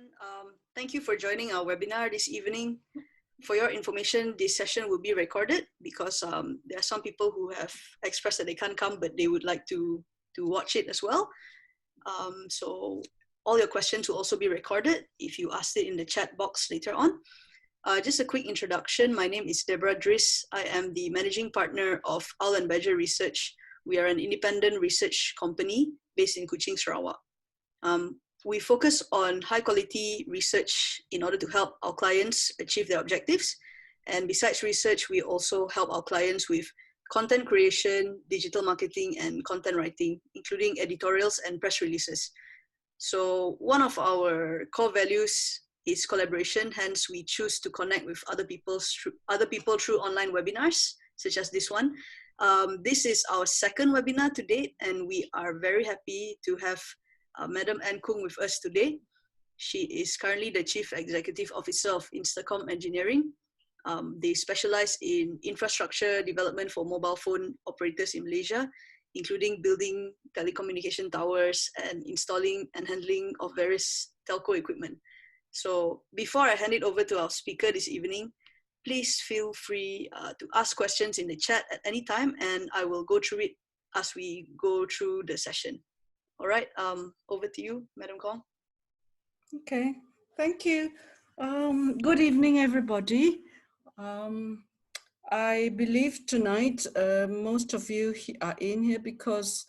everyone. Thank you for joining our webinar this evening. For your information, this session will be recorded because there are some people who have expressed that they can't come, but they would like to watch it as well. So all your questions will also be recorded if you asked it in the chat box later on. Just a quick introduction. My name is Deborah Dris. I am the managing partner of Owl and Badger Research. We are an independent research company based in Kuching, Sarawak. We focus on high quality research in order to help our clients achieve their objectives. And besides research, we also help our clients with content creation, digital marketing, and content writing, including editorials and press releases. So one of our core values is collaboration. Hence, we choose to connect with other people through online webinars, such as this one. This is our second webinar to date, and we are very happy to have Mdm Anne Kung with us today. She is currently the Chief Executive Officer of Instacom Engineering. They specialize in infrastructure development for mobile phone operators in Malaysia, including building telecommunication towers and installing and handling of various telco equipment. So before I hand it over to our speaker this evening, please feel free to ask questions in the chat at any time, and I will go through it as we go through the session. All right, over to you, Madam Kong. Okay, thank you. Good evening, everybody. I believe tonight most of you are in here because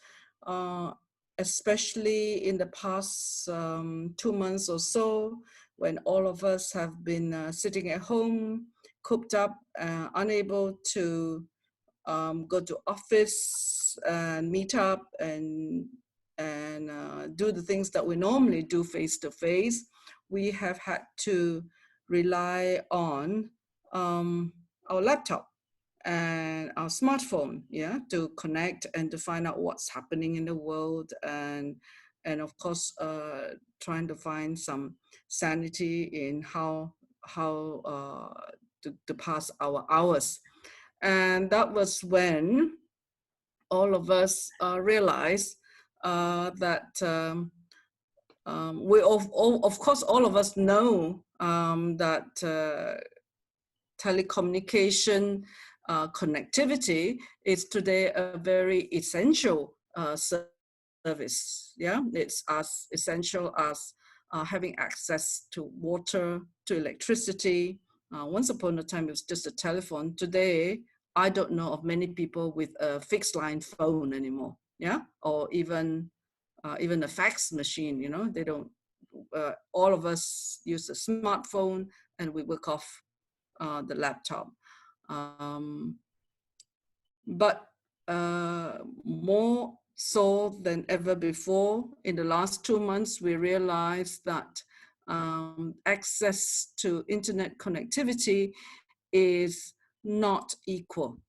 especially in the past 2 months or so, when all of us have been sitting at home, cooped up, unable to go to office and meet up and do the things that we normally do face to face, we have had to rely on our laptop and our smartphone, yeah, to connect and to find out what's happening in the world, and of course trying to find some sanity in how to pass our hours. And that was when all of us realized that we of course all of us know that telecommunication connectivity is today a very essential service. Yeah, it's as essential as having access to water, to electricity. Once upon a time, it was just a telephone. Today, I don't know of many people with a fixed line phone anymore. Yeah, or even a fax machine. You know, they don't. All of us use a smartphone, and we work off the laptop. But more so than ever before, in the last 2 months, we realized that access to internet connectivity is not equal.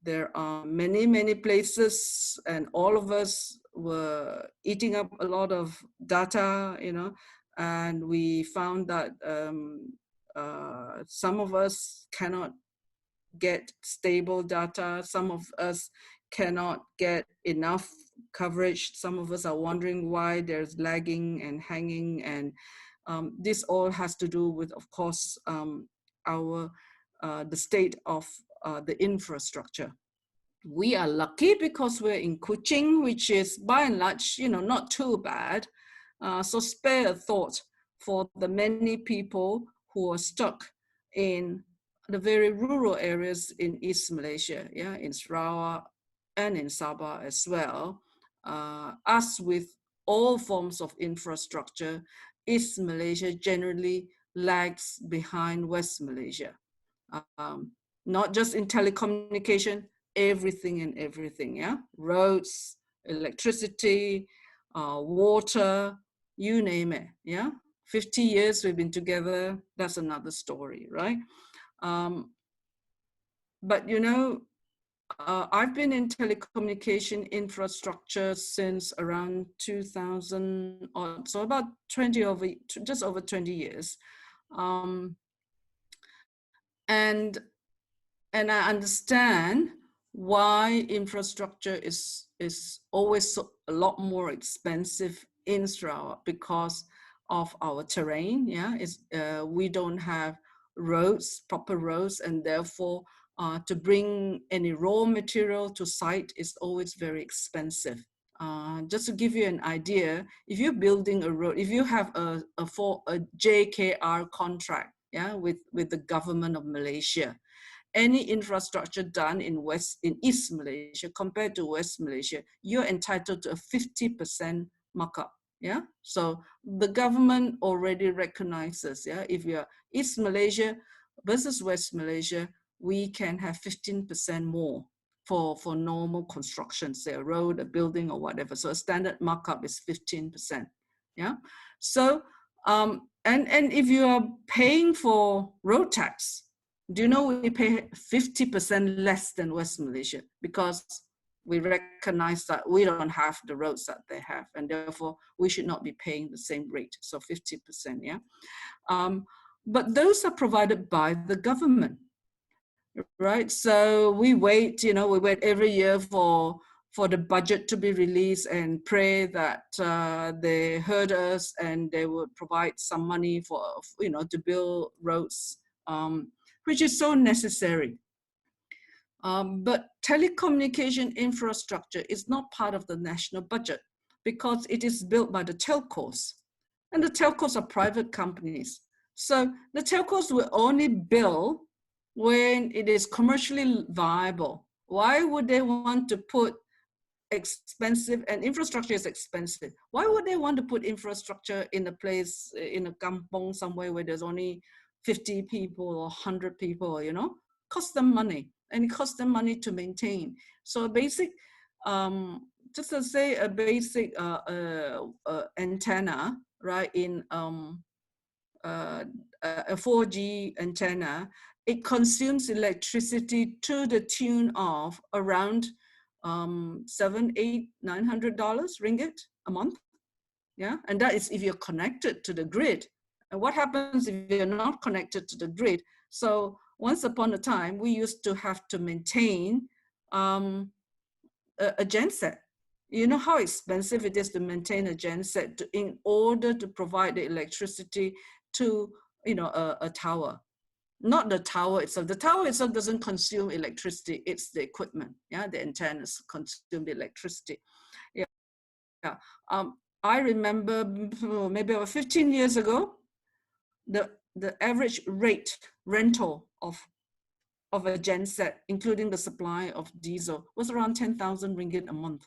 There are many places, and all of us were eating up a lot of data, you know, and we found that some of us cannot get stable data, some of us cannot get enough coverage, some of us are wondering why there's lagging and hanging, and this all has to do with, of course, the state of the infrastructure. We are lucky because we're in Kuching, which is by and large, you know, not too bad. So spare a thought for the many people who are stuck in the very rural areas in East Malaysia, yeah, in Sarawak and in Sabah as well. As with all forms of infrastructure, East Malaysia generally lags behind West Malaysia. Not just in telecommunication, everything and everything, yeah? Roads, electricity, water, you name it, yeah? 50 years we've been together, that's another story, right? But you know, I've been in telecommunication infrastructure since around 2000, or so about just over 20 years. And I understand why infrastructure is always a lot more expensive in Sarawak, because of our terrain. Yeah, we don't have roads, proper roads, and therefore to bring any raw material to site is always very expensive. Just to give you an idea, if you're building a road, if you have a JKR contract, yeah, with the government of Malaysia, any infrastructure done in East Malaysia compared to West Malaysia, you're entitled to a 50% markup. Yeah, so the government already recognizes, yeah, if you're East Malaysia versus West Malaysia, we can have 15% more for normal construction, say a road, a building, or whatever. So a standard markup is 15%. Yeah, so and if you are paying for road tax, do you know we pay 50% less than West Malaysia because we recognize that we don't have the roads that they have, and therefore we should not be paying the same rate. So 50%, yeah. But those are provided by the government, right? So we wait, we wait every year for the budget to be released and pray that they heard us and they would provide some money for, to build roads, which is so necessary. But telecommunication infrastructure is not part of the national budget because it is built by the telcos. And the telcos are private companies. So the telcos will only bill when it is commercially viable. Why would they want to put expensive, and infrastructure is expensive. Why would they want to put infrastructure in a place, in a kampong somewhere where there's only 50 people or 100 people, cost them money, and it costs them money to maintain. So a basic, just to say a basic antenna, right, in a 4G antenna, it consumes electricity to the tune of around $700, $800, $900 ringgit a month. Yeah, and that is if you're connected to the grid. And what happens if you're not connected to the grid? So once upon a time, we used to have to maintain a genset. You know how expensive it is to maintain a genset in order to provide the electricity to, a tower. Not the tower itself. The tower itself doesn't consume electricity. It's the equipment. Yeah, the antennas consume the electricity. Yeah. I remember maybe about 15 years ago, the average rental of a genset, including the supply of diesel, was around 10,000 ringgit a month.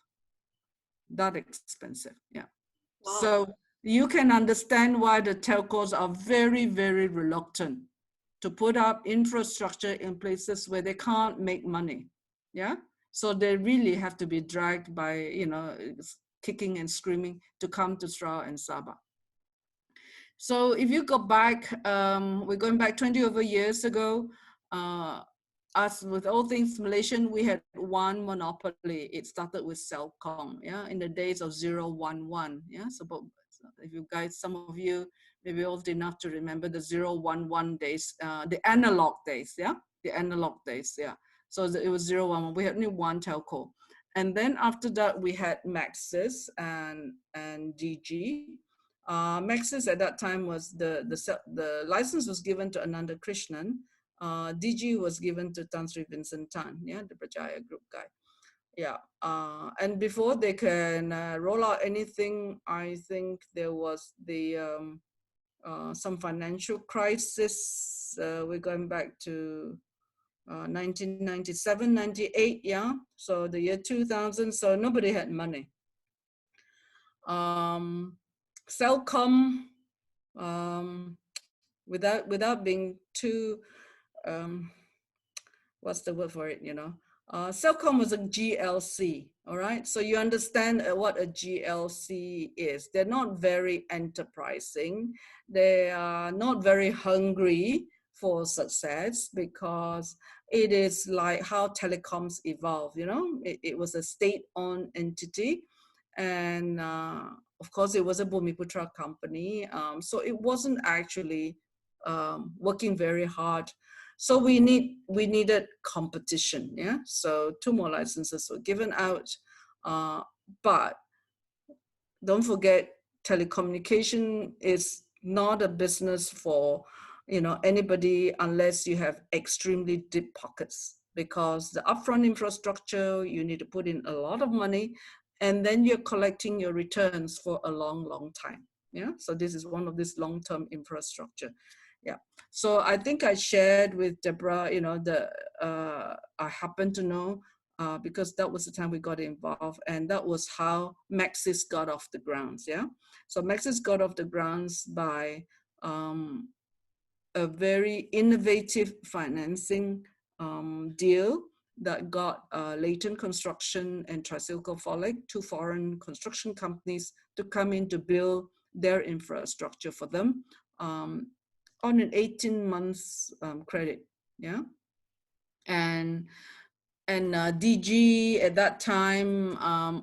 That expensive. Yeah. Wow. So you can understand why the telcos are very, very reluctant to put up infrastructure in places where they can't make money. Yeah. So they really have to be dragged by, kicking and screaming to come to Sarawak and Sabah. So if you go back, we're going back 20 over years ago, us with all things Malaysian, we had one monopoly. It started with Celcom, yeah, in the days of 011, yeah. So if you guys, some of you maybe old enough to remember the 011 days, the analog days, yeah, the analog days, yeah. So it was 011. We had only one telco, and then after that we had Maxis and DG. Maxis at that time was the license was given to Ananda Krishnan. DG was given to Tan Sri Vincent Tan, yeah, the Berjaya Group guy. Yeah, and before they can roll out anything, I think there was the some financial crisis. We're going back to 1997, 98, yeah. So the year 2000, so nobody had money. Celcom, without being too, what's the word for it, Celcom was a GLC, all right? So you understand what a GLC is. They're not very enterprising. They are not very hungry for success because it is like how telecoms evolved, It was a state-owned entity. And of course, it was a Bumiputra company. So it wasn't actually working very hard. So we needed competition, yeah. So 2 more licenses were given out, but don't forget telecommunication is not a business for, you know, anybody unless you have extremely deep pockets, because the upfront infrastructure, you need to put in a lot of money, and then you're collecting your returns for a long, long time. Yeah, so this is one of this long-term infrastructure. Yeah, so I think I shared with Deborah, you know, I happen to know because that was the time we got involved, and that was how Maxis got off the grounds. Yeah, so Maxis got off the grounds by a very innovative financing deal that got Leighton Construction and Tricycle Folic, two foreign construction companies, to come in to build their infrastructure for them on an 18 months credit. Yeah, and DG at that time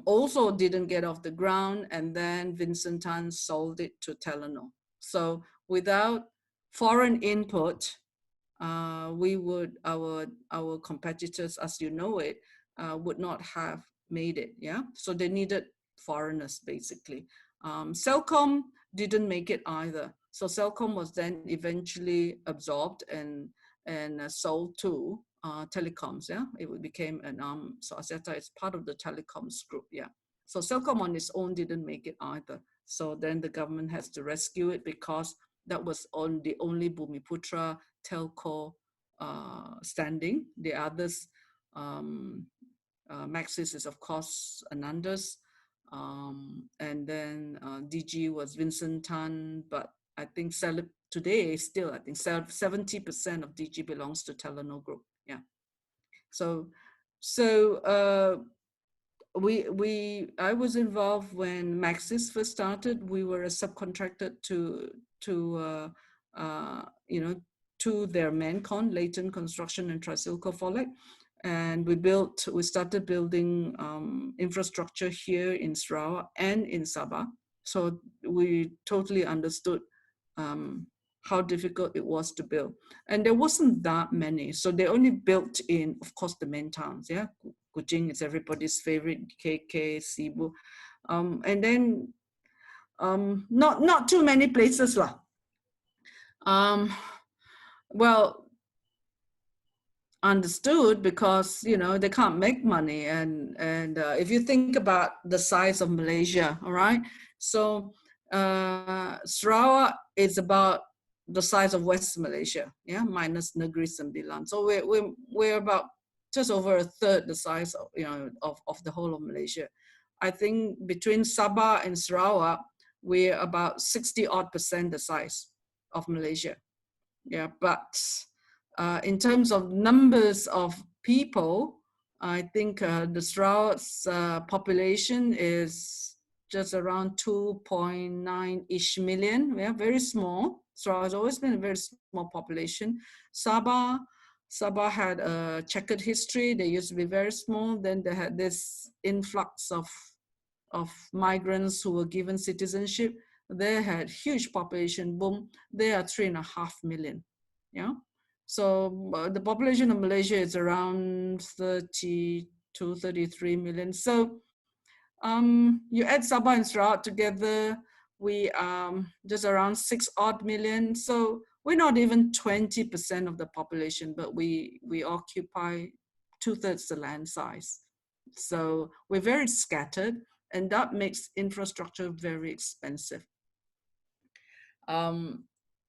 also didn't get off the ground, and then Vincent Tan sold it to Telenor. So without foreign input, our competitors, as you know it, would not have made it. Yeah, so they needed foreigners basically. Celcom didn't make it either. So Celcom was then eventually absorbed and sold to telecoms. Yeah, it became an arm. So Axiata is part of the telecoms group. Yeah, so Celcom on its own didn't make it either. So then the government has to rescue it, because that was the only Bumiputra telco standing. The others, Maxis is of course Ananda's, and then DG was Vincent Tan, but I think today still, I think 70% of DG belongs to Telenor Group. Yeah. So I was involved when Maxis first started. We were a subcontractor to you know, to their main Leighton Construction and Tricycle Folic. And we started building infrastructure here in Sarawak and in Sabah. So we totally understood how difficult it was to build. And there wasn't that many. So they only built in, of course, the main towns. Yeah, Kuching is everybody's favorite, KK, Cebu. And then not too many places lah. Well, understood, because you know they can't make money, and if you think about the size of Malaysia, all right, so Sarawak is about the size of West Malaysia, yeah, minus Negeri Sembilan. So we're about just over a third the size of, you know, of the whole of Malaysia. I think between Sabah and Sarawak, we're about 60% the size of Malaysia. Yeah, but in terms of numbers of people, I think the Sarawak's population is just around 2.9-ish million. Yeah, very small. Sarawak has always been a very small population. Sabah had a checkered history. They used to be very small. Then they had this influx of migrants who were given citizenship. They had huge population boom. They are 3.5 million. Yeah. So the population of Malaysia is around 32-33 million. So you add Sabah and Sarawak together, we just around 6 odd million. So we're not even 20% of the population, but we occupy 2/3 the land size. So we're very scattered, and that makes infrastructure very expensive.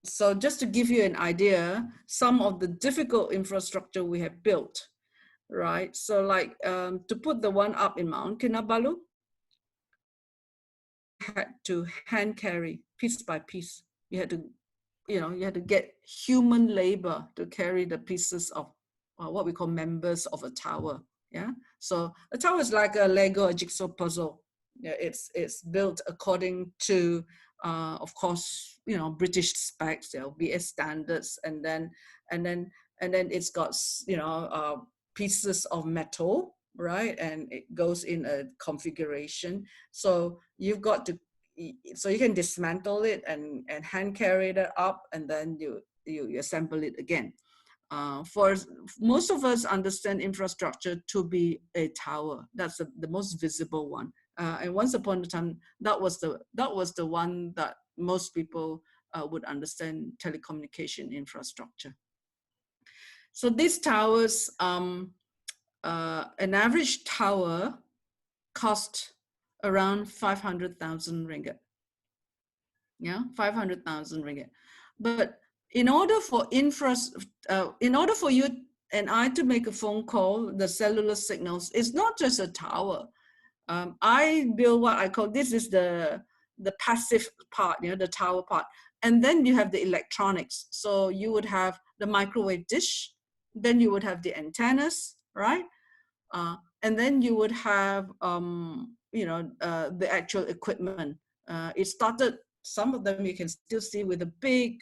So just to give you an idea, some of the difficult infrastructure we have built, right? So like to put the one up in Mount Kinabalu, had to hand carry piece by piece. You had to, you know, you had to get human labor to carry the pieces of what we call members of a tower. Yeah. So a tower is like a Lego, a jigsaw puzzle. Yeah, it's built according to, of course, you know, British specs, there will be standards, and then it's got, you know, pieces of metal, right? And it goes in a configuration. So you've got to, so you can dismantle it and hand carry it up, and then you assemble it again. For most of us understand infrastructure to be a tower. That's the most visible one. And once upon a time, that was the one that most people would understand telecommunication infrastructure. So these towers, an average tower cost around 500,000 ringgit. Yeah, 500,000 ringgit. But in order for you and I to make a phone call, the cellular signals, it's not just a tower. I build what I call, this is the passive part, the tower part. And then you have the electronics. So you would have the microwave dish, then you would have the antennas, right? And then you would have, the actual equipment. It started, some of them you can still see with a big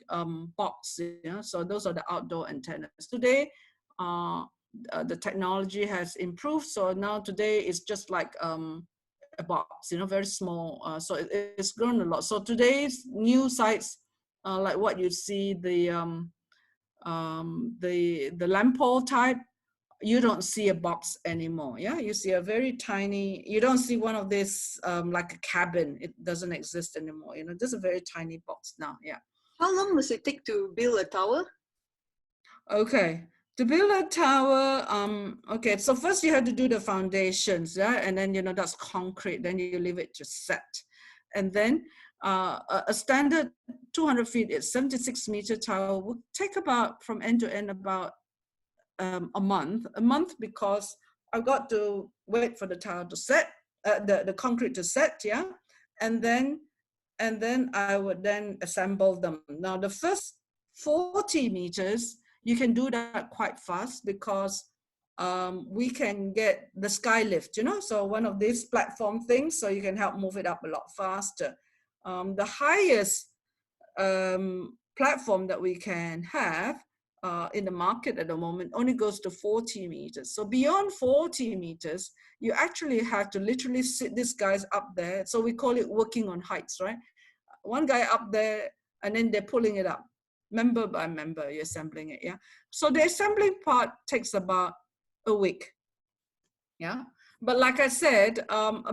box, so those are the outdoor antennas. Today, the technology has improved, so now today it's just like a box, very small, so it's grown a lot. So today's new sites, like what you see, the lamp pole type, you don't see a box anymore. Yeah, you see a very tiny, you don't see one of this like a cabin. It doesn't exist anymore. Just a very tiny box now. Yeah. How long does it take to build a tower? Okay, to build a tower, okay, so first you have to do the foundations, yeah, and then that's concrete. Then you leave it to set, and then a standard 200 feet, it's 76-meter tower would take about, from end to end, about a month, because I've got to wait for the tower to set, the concrete to set, yeah, and then I would then assemble them. Now the first 40 meters, you can do that quite fast, because we can get the sky lift, so one of these platform things, so you can help move it up a lot faster. The highest platform that we can have in the market at the moment only goes to 40 meters. So beyond 40 meters, you actually have to literally sit these guys up there. So we call it working on heights, right? One guy up there, and then they're pulling it up. Member by member, you're assembling it, yeah? So the assembling part takes about a week, yeah? But like I said,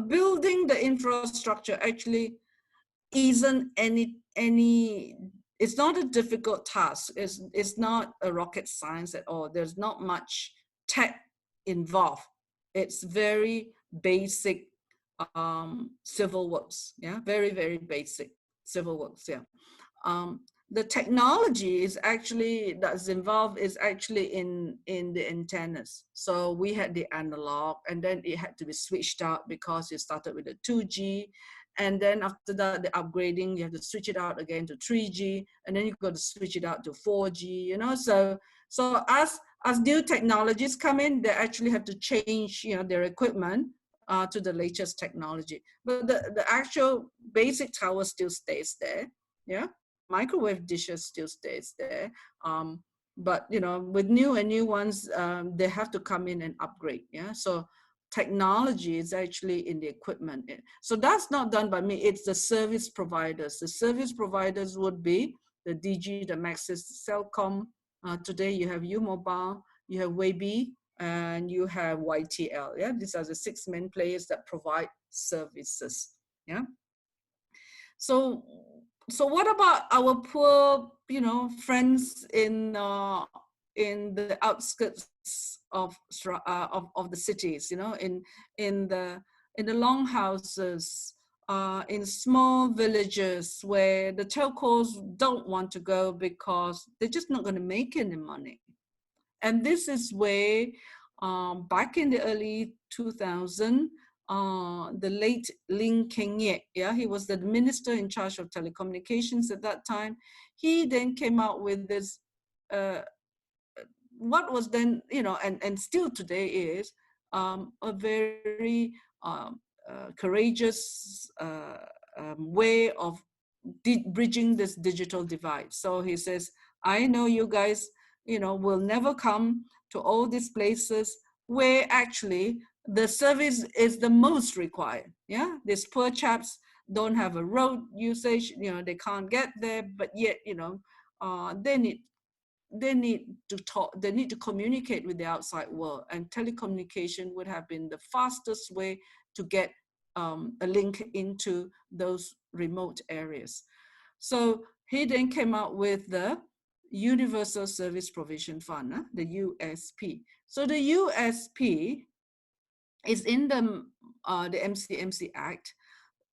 building the infrastructure actually isn't it's not a difficult task. It's not a rocket science at all. There's not much tech involved. It's very basic civil works, yeah, very, very basic civil works, yeah. The technology is actually, that's involved, is actually in the antennas. So we had the analog, and then it had to be switched out because it started with the 2G. And then after that, the upgrading, you have to switch it out again to 3G, and then you've got to switch it out to 4G, So as new technologies come in, they actually have to change, their equipment to the latest technology. But the actual basic tower still stays there, yeah? Microwave dishes still stays there. But, with new ones, they have to come in and upgrade, yeah? So technology is actually in the equipment. So that's not done by me, it's the service providers. The service providers would be the DG, the Maxis, Celcom. Today you have U-Mobile, you have Weibi, and you have YTL. Yeah, these are the 6 main players that provide services. Yeah. So what about our poor, friends in the outskirts of the cities, in the long houses, in small villages where the telcos don't want to go because they're just not going to make any money. And this is where, back in the early 2000s, the late Ling Keng Ye, yeah, he was the minister in charge of telecommunications at that time. He then came out with this, what was then, and still today is, a very courageous way of bridging this digital divide. So he says, I know you guys, will never come to all these places where actually the service is the most required. Yeah, these poor chaps don't have a road usage, they can't get there, but yet, they need to talk, they need to communicate with the outside world, and telecommunication would have been the fastest way to get a link into those remote areas. So he then came out with the Universal Service Provision Fund, the USP. So the USP is in the MCMC Act.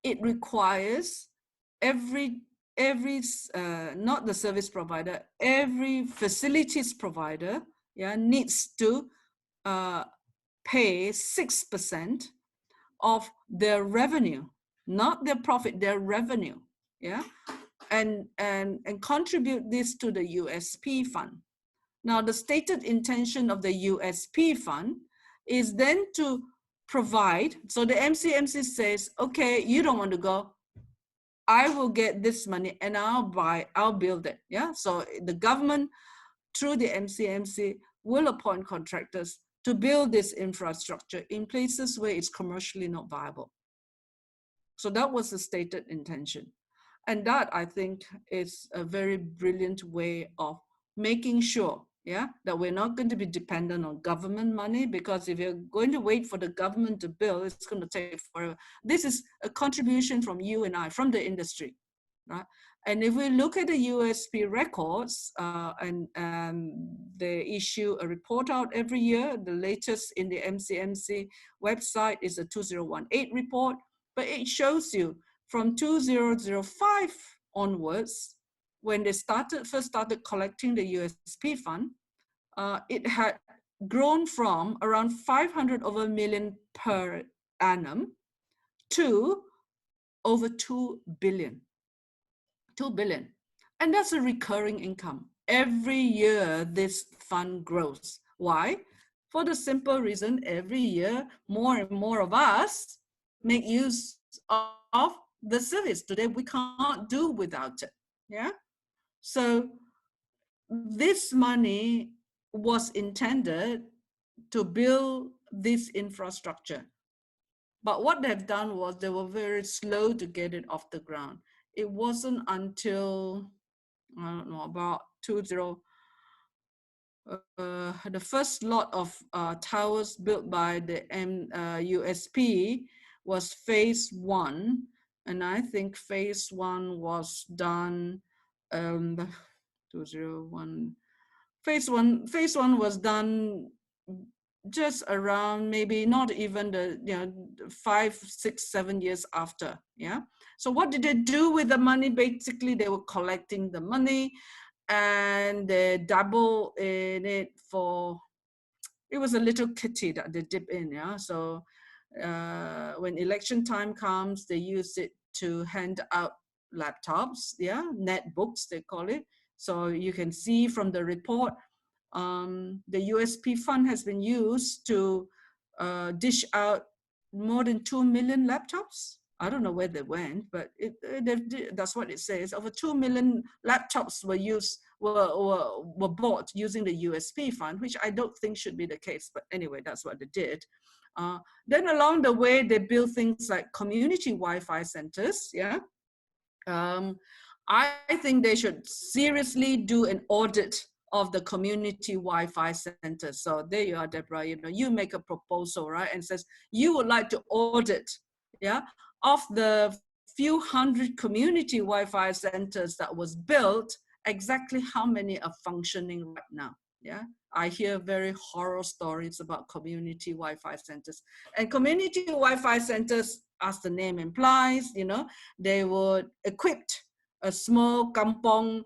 It requires every not the service provider, every facilities provider, yeah, needs to pay 6% of their revenue, not their profit, their revenue, yeah, and contribute this to the USP fund. Now, the stated intention of the USP fund is then to provide, so the MCMC says, okay, you don't want to go, I will get this money and I'll build it, yeah? So the government, through the MCMC, will appoint contractors to build this infrastructure in places where it's commercially not viable. So that was the stated intention. And that, I think, is a very brilliant way of making sure, yeah, that we're not going to be dependent on government money, because if you're going to wait for the government to build, it's going to take forever. This is a contribution from you and I, from the industry, right? And if we look at the USP records, and they issue a report out every year, the latest in the MCMC website is a 2018 report, but it shows you from 2005 onwards, when they first started collecting the USP fund, it had grown from around 500 over million per annum to over 2 billion. 2 billion. And that's a recurring income. Every year, this fund grows. Why? For the simple reason, every year, more and more of us make use of the service. Today, we can't do without it. Yeah. So this money was intended to build this infrastructure. But what they've done was they were very slow to get it off the ground. It wasn't until, I don't know, about the first lot of towers built by the USP was phase 1. And I think phase 1 was done, 201. Phase one was done just around, maybe not even the 5, 6, 7 years after. Yeah. So what did they do with the money? Basically, they were collecting the money and they dabble in it for, it was a little kitty that they dip in. Yeah. So when election time comes, they use it to hand out laptops. Yeah. Netbooks, they call it. So you can see from the report, the USP fund has been used to dish out more than 2 million laptops. I don't know where they went, but that's what it says. Over 2 million laptops were bought using the USP fund, which I don't think should be the case. But anyway, that's what they did. Then along the way, they built things like community Wi-Fi centers. Yeah. I think they should seriously do an audit of the community Wi-Fi centers. So there you are, Deborah, you make a proposal, right? And says you would like to audit, yeah, of the few hundred community Wi-Fi centers that was built, exactly how many are functioning right now, yeah? I hear very horror stories about community Wi-Fi centers. And community Wi-Fi centers, as the name implies, they would equip a small kampong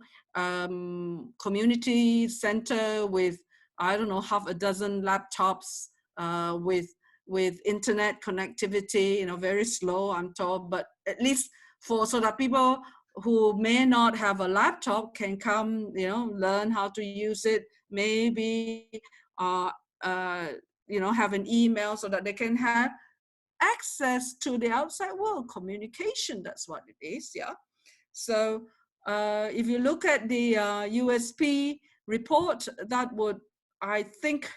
community center with, I don't know, half a dozen laptops with internet connectivity, very slow, I'm told, but at least so that people who may not have a laptop can come, learn how to use it, maybe, have an email so that they can have access to the outside world, communication, that's what it is, yeah. So if you look at the USP report, that would, I think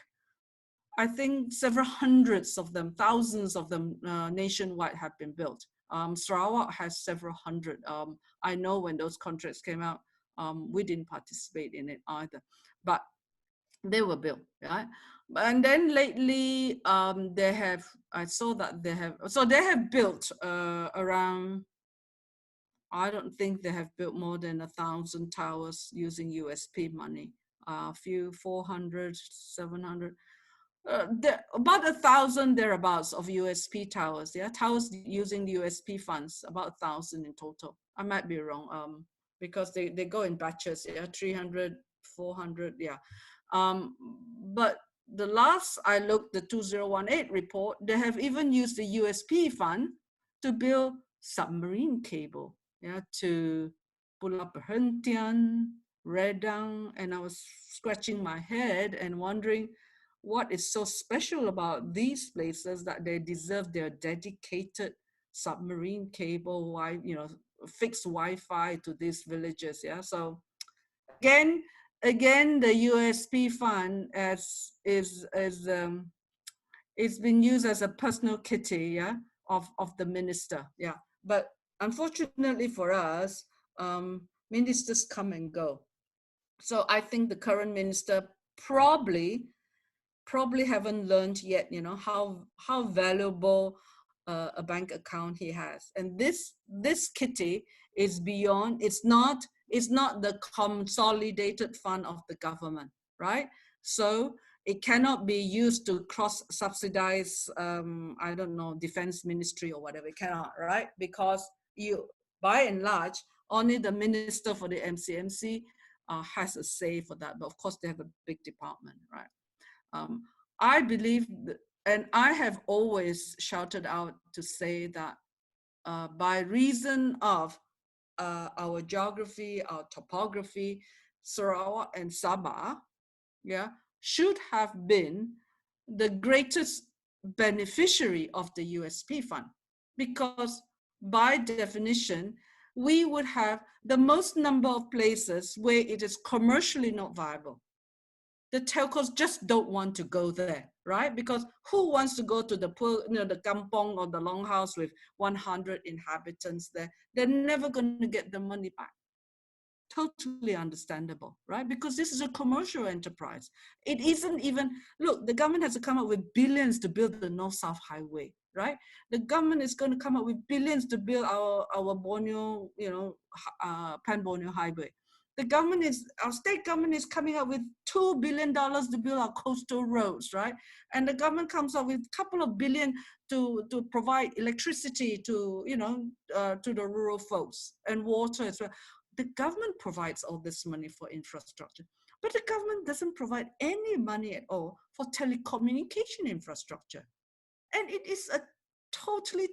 several hundreds of them, thousands of them nationwide have been built. Sarawak has several hundred. I know when those contracts came out, we didn't participate in it either. But They were built, right? And then lately, I saw that they have built around, I don't think they have built more than 1,000 towers using USP money. A few 400, 700, about 1,000 thereabouts of USP towers. Yeah, towers using the USP funds, about 1,000 in total. I might be wrong, because they go in batches. Yeah, 300, 400. Yeah, but the last I looked, the 2018 report, they have even used the USP fund to build submarine cable, yeah, to Pulau Perhentian, Redang, and I was scratching my head and wondering what is so special about these places that they deserve their dedicated submarine cable, fixed Wi-Fi to these villages. Yeah, so again, the USP fund it's been used as a personal kitty, yeah, of the minister, yeah. But unfortunately for us, ministers come and go. So I think the current minister probably haven't learned yet, how valuable a bank account he has. And this kitty is beyond. It's not the consolidated fund of the government, right? So it cannot be used to cross subsidize, I don't know, defense ministry or whatever. It cannot, right? Because by and large, only the minister for the MCMC has a say for that. But of course, they have a big department, right? Um, I believe, and I have always shouted out to say that by reason of our geography, our topography, Sarawak and Sabah, yeah, should have been the greatest beneficiary of the USP fund, because by definition, we would have the most number of places where it is commercially not viable. The telcos just don't want to go there, right? Because who wants to go to the poor, the kampong or the longhouse with 100 inhabitants there? They're never going to get the money back. Totally understandable, right? Because this is a commercial enterprise. It isn't even, look, the government has to come up with billions to build the North-South Highway, right? The government is going to come up with billions to build our Borneo, Pan Borneo Highway. Our state government is coming up with $2 billion to build our coastal roads, right? And the government comes up with a couple of billion to provide electricity to the rural folks, and water as well. The government provides all this money for infrastructure, but the government doesn't provide any money at all for telecommunication infrastructure. And it is a totally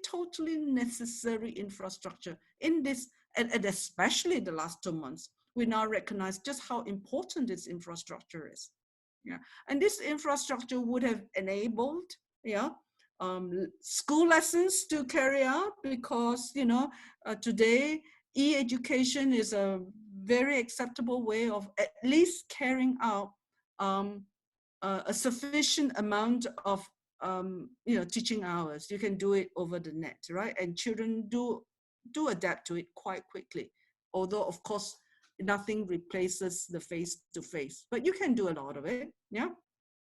necessary infrastructure in this, and especially the last 2 months. We now recognize just how important this infrastructure is. Yeah. And this infrastructure would have enabled, school lessons to carry out, because, today e-education is a very acceptable way of at least carrying out a sufficient amount of teaching hours. You can do it over the net, right? And children do adapt to it quite quickly. Although, of course, nothing replaces the face-to-face, but you can do a lot of it, yeah?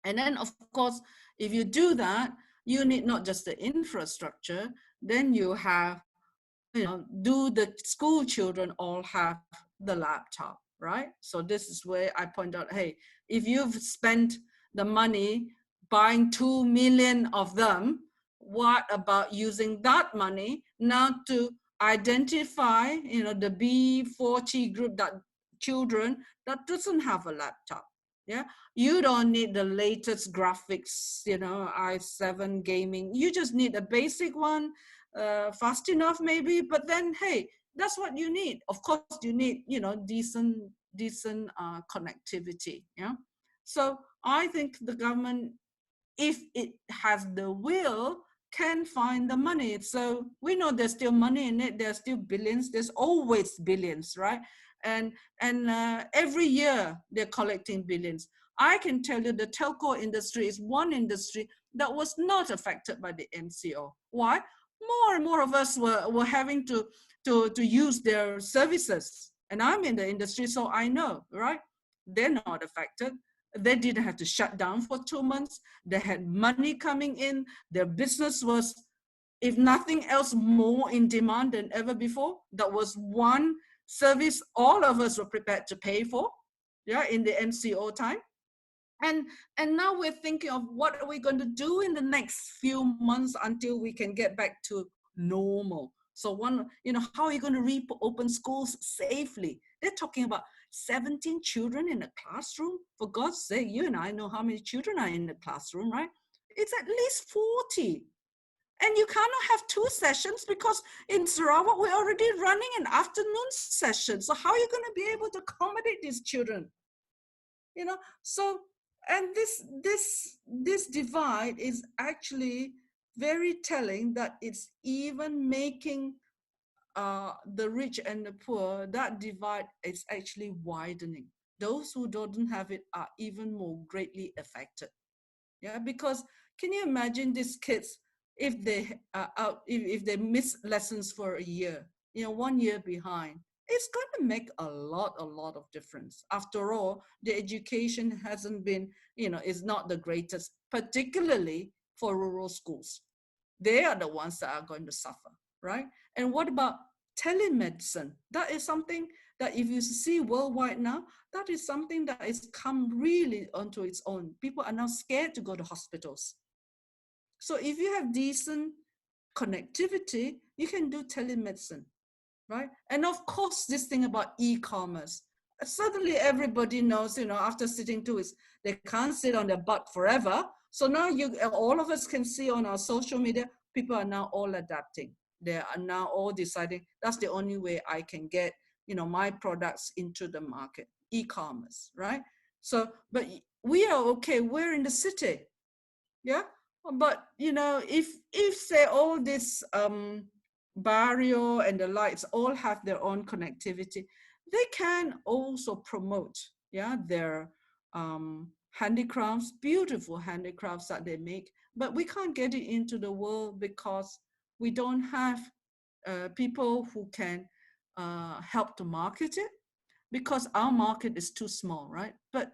And then, of course, if you do that, you need not just the infrastructure, then you have, do the school children all have the laptop, right? So this is where I point out, hey, if you've spent the money buying 2 million of them, what about using that money now to identify, the B40 group, that children that doesn't have a laptop? Yeah, you don't need the latest graphics, i7 gaming. You just need a basic one, fast enough maybe, but then, hey, that's what you need. Of course, you need, decent connectivity. Yeah. So I think the government, if it has the will, can find the money. So we know there's still money in it. There's still billions. There's always billions, right? And every year they're collecting billions. I can tell you the telco industry is one industry that was not affected by the MCO. Why? More and more of us were having to use their services. And I'm in the industry, so I know, right? They're not affected. They didn't have to shut down for 2 months. They had money coming in. Their business was, if nothing else, more in demand than ever before. That was one service all of us were prepared to pay for, yeah, in the MCO time. And now we're thinking of what are we going to do in the next few months until we can get back to normal. So how are you going to reopen schools safely? They're talking about 17 children in a classroom. For God's sake, you and I know how many children are in the classroom, right? It's at least 40. And you cannot have 2 sessions because in Sarawak, we're already running an afternoon session. So how are you going to be able to accommodate these children? So, and this divide is actually very telling, that it's even making the rich and the poor, that divide is actually widening. Those who don't have it are even more greatly affected. Yeah, because can you imagine these kids, if they are out, if they miss lessons for a year, 1 year behind, it's going to make a lot of difference. After all, the education hasn't been, is not the greatest, particularly for rural schools. They are the ones that are going to suffer, right? And what about telemedicine? That is something that if you see worldwide now, that is something that has come really onto its own. People are now scared to go to hospitals. So if you have decent connectivity, you can do telemedicine, right? And of course, this thing about e-commerce. Suddenly everybody knows, after sitting 2 weeks, they can't sit on their butt forever. So now all of us can see on our social media, people are now all adapting. They are now all deciding that's the only way I can get, my products into the market, e-commerce, right? So, but we are okay, we're in the city, yeah? But, if say all this barrio and the lights all have their own connectivity, they can also promote, yeah, their handicrafts, beautiful handicrafts that they make, but we can't get it into the world because we don't have people who can help to market it, because our market is too small, right? But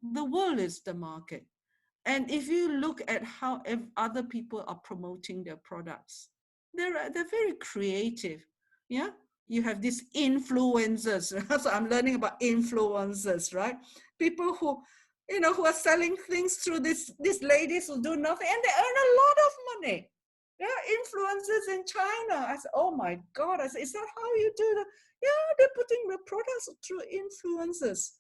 the world is the market. And if you look at how other people are promoting their products, they're very creative. Yeah, you have these influencers. So I'm learning about influencers, right? People who, who are selling things through these ladies who do nothing, and they earn a lot of money. Yeah, influencers in China. I said, oh my God. I said, is that how you do that? Yeah, they're putting the products through influencers.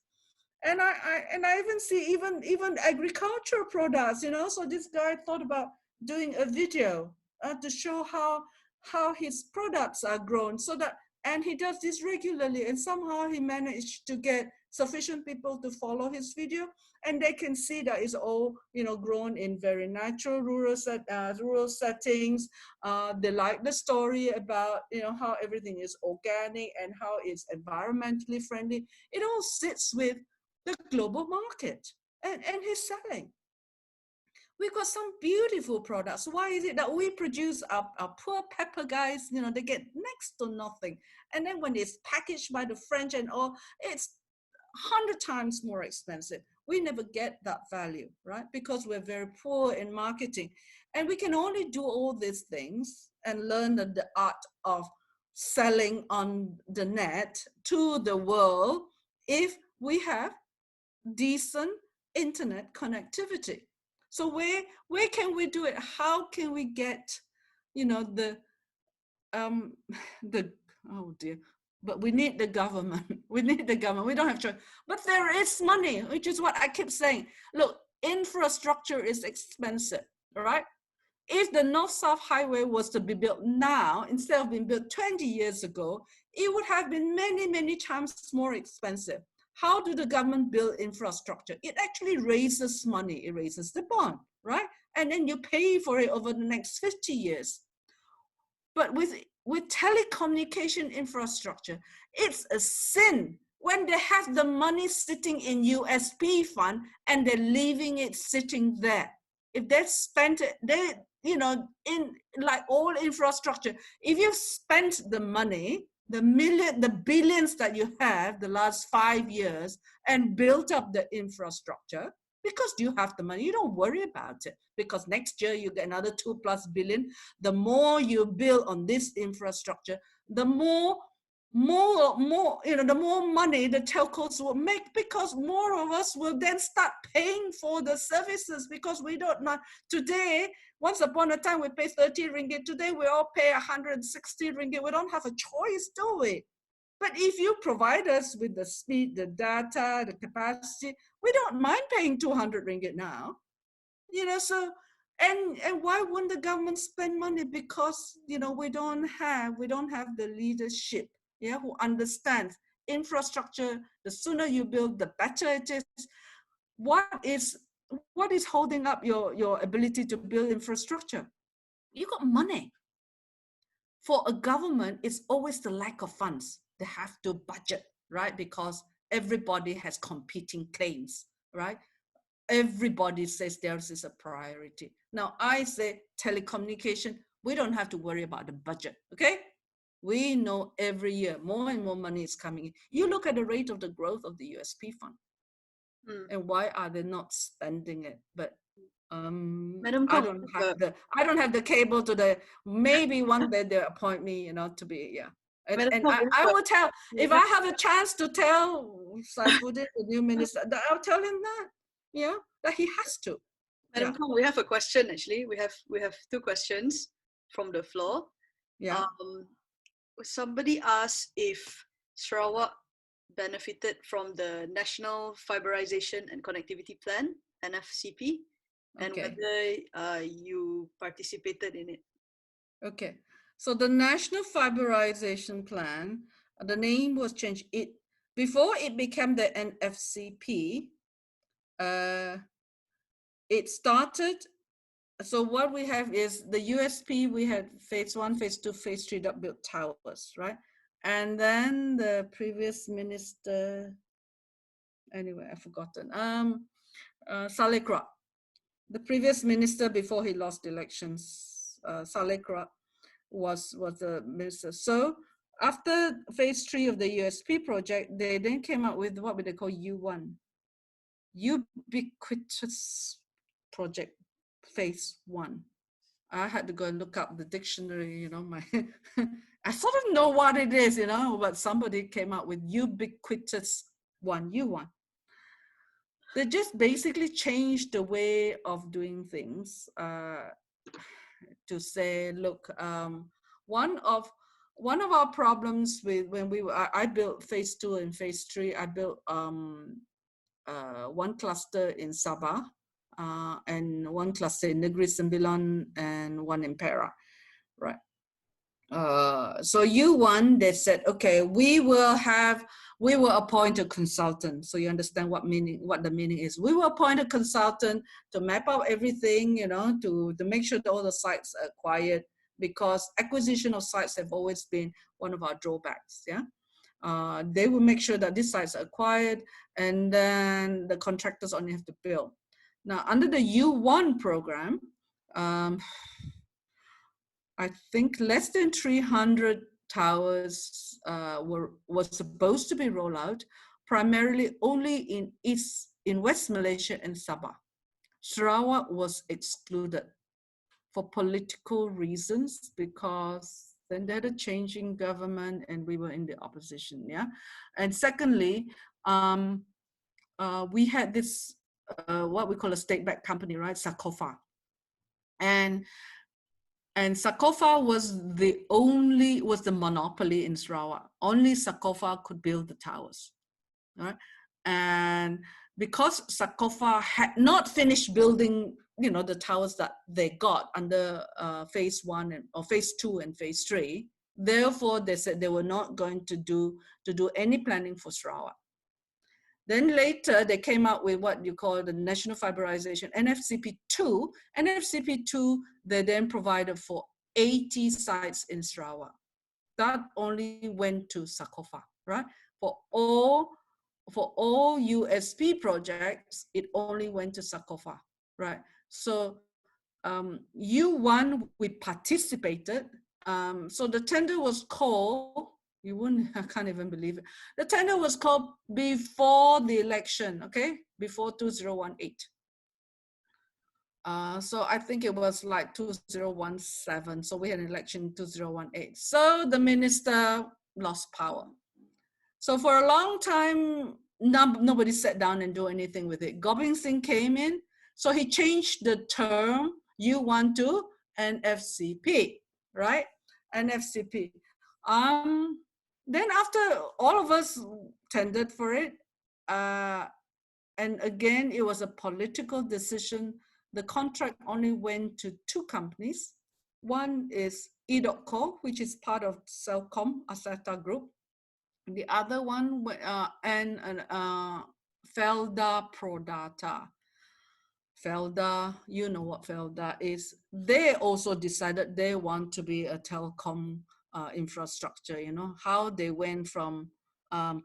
And I even see even agricultural products, so this guy thought about doing a video to show how his products are grown, so that, and he does this regularly, and somehow he managed to get sufficient people to follow his video, and they can see that it's all grown in very natural rural settings. They like the story about how everything is organic and how it's environmentally friendly. It all sits with the global market, and he's selling. We've got some beautiful products. Why is it that we produce our poor pepper guys, they get next to nothing, and then when it's packaged by the French and all, it's 100 times more expensive. We never get that value, right? Because we're very poor in marketing, and we can only do all these things and learn the art of selling on the net to the world if we have decent internet connectivity. So where can we do it? How can we get, the oh dear, but we need the government. We need the government. We don't have choice. But there is money, which is what I keep saying. Look, infrastructure is expensive, all right? If the North-South Highway was to be built now, instead of being built 20 years ago, it would have been many, many times more expensive. How do the government build infrastructure? It actually raises money. It raises the bond, right? And then you pay for it over the next 50 years. But with telecommunication infrastructure, it's a sin when they have the money sitting in USP fund and they're leaving it sitting there. If they spent it, in like all infrastructure, if you've spent the money, the billions that you have the last 5 years and built up the infrastructure because you have the money. You don't worry about it because next year you get another 2+ billion. The more you build on this infrastructure, the more the more money the telcos will make because more of us will then start paying for the services because we don't know today. Once upon a time, we pay 30 ringgit. Today, we all pay 160 ringgit. We don't have a choice, do we? But if you provide us with the speed, the data, the capacity, we don't mind paying 200 ringgit now. So, and why wouldn't the government spend money? Because, we don't have the leadership, who understands infrastructure. The sooner you build, the better it is. What is holding up your ability to build infrastructure? You got money. For a government, it's always the lack of funds. They have to budget, right? Because everybody has competing claims, right? Everybody says theirs is a priority. Now, I say telecommunication, we don't have to worry about the budget, okay? We know every year more and more money is coming in. You look at the rate of the growth of the USP fund. And why are they not spending it? But Madam I Kung, don't have the cable to the. Maybe one day they appoint me, to be And I will tell if I have a chance to tell Saifuddin, the new minister, that I'll tell him that that he has to. Madam Kung, we have a question actually. We have 2 questions from the floor. Yeah. Somebody asked if Sarawak benefited from the National Fiberization and Connectivity Plan, NFCP, and whether you participated in it. Okay, so the National Fiberization Plan, the name was changed. Before it became the NFCP, it started. So what we have is the USP. We had phase 1, phase 2, phase 3 that built towers, right? And then the previous minister, anyway, I've forgotten. Saleh Kra, the previous minister before he lost elections, Saleh Kra was the minister. So after phase 3 of the USP project, they then came up with what they call U1, Ubiquitous Project phase 1. I had to go and look up the dictionary, I sort of know what it is, but somebody came up with Ubiquitous 1, U1. They just basically changed the way of doing things to say, look, one of our problems with when I built phase 2 and phase 3, I built one cluster in Sabah and one cluster in Negeri Sembilan and one in Perak, right? So U1, they said, okay, we will appoint a consultant. So you understand what the meaning is. We will appoint a consultant to map out everything, to make sure that all the sites are acquired, because acquisition of sites have always been one of our drawbacks. Yeah. They will make sure that these sites are acquired, and then the contractors only have to build. Now, under the U1 program, I think less than 300 towers were supposed to be rolled out, primarily only in West Malaysia and Sabah. Sarawak was excluded for political reasons, because then they had a changing government and we were in the opposition, yeah? And secondly, we had this, what we call a state-backed company, right? Sakofa. And Sakofa was the monopoly in Sarawak. Only Sakofa could build the towers, right? And because Sakofa had not finished building, the towers that they got under phase 1 or phase 2 and phase 3, therefore they said they were not going to do any planning for Sarawak. Then later they came out with what you call the National Fiberization, NFCP2. NFCP2, they then provided for 80 sites in Sarawak. That only went to Sakofa, right? For all USP projects, it only went to Sakofa, right? So U1, we participated. So the tender was called, You wouldn't, I can't even believe it. The tender was called before the election, okay? Before 2018. So I think it was like 2017. So we had an election in 2018. So the minister lost power. So for a long time, nobody sat down and do anything with it. Gobind Singh came in, so he changed the term U1 to NFCP, right? NFCP. Then after all of us tendered for it, and again, it was a political decision. The contract only went to two companies. One is E.co, which is part of Celcom, Asata Group. The other one, Felda Prodata. Felda, you know what Felda is. They also decided they want to be a telecom infrastructure, you know, how they went from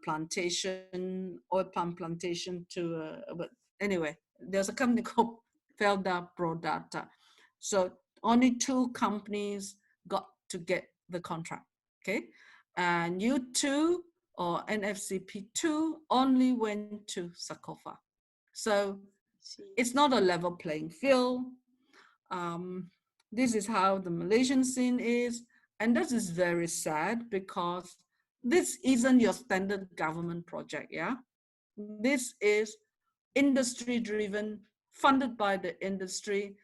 plantation, oil palm plantation to, but anyway, there's a company called Felda Prodata. So only two companies got to get the contract, okay? And U2 or NFCP2 only went to Sakofa. So it's not a level playing field. This is how the Malaysian scene is. And this is very sad because this isn't your standard government project, yeah? This is industry driven, funded by the industry.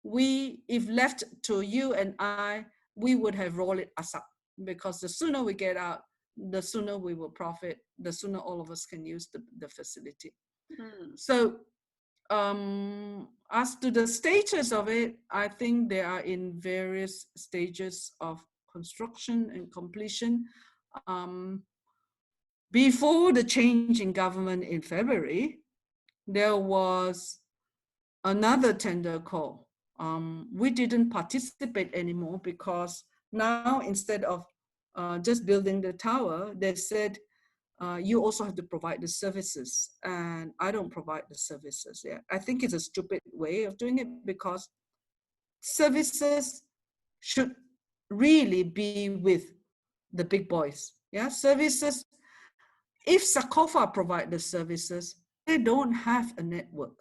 We, if left to you and I, we would have rolled it us up, because the sooner we get out, the sooner we will profit, the sooner all of us can use the facility. So as to the status of it, I think they are in various stages of construction and completion. Before the change in government in February, there was another tender call. We didn't participate anymore because now instead of just building the tower, they said, you also have to provide the services, and I don't provide the services. Yeah, I think it's a stupid way of doing it, because services should really be with the big boys. Yeah, services. If Sakofa provide the services, they don't have a network.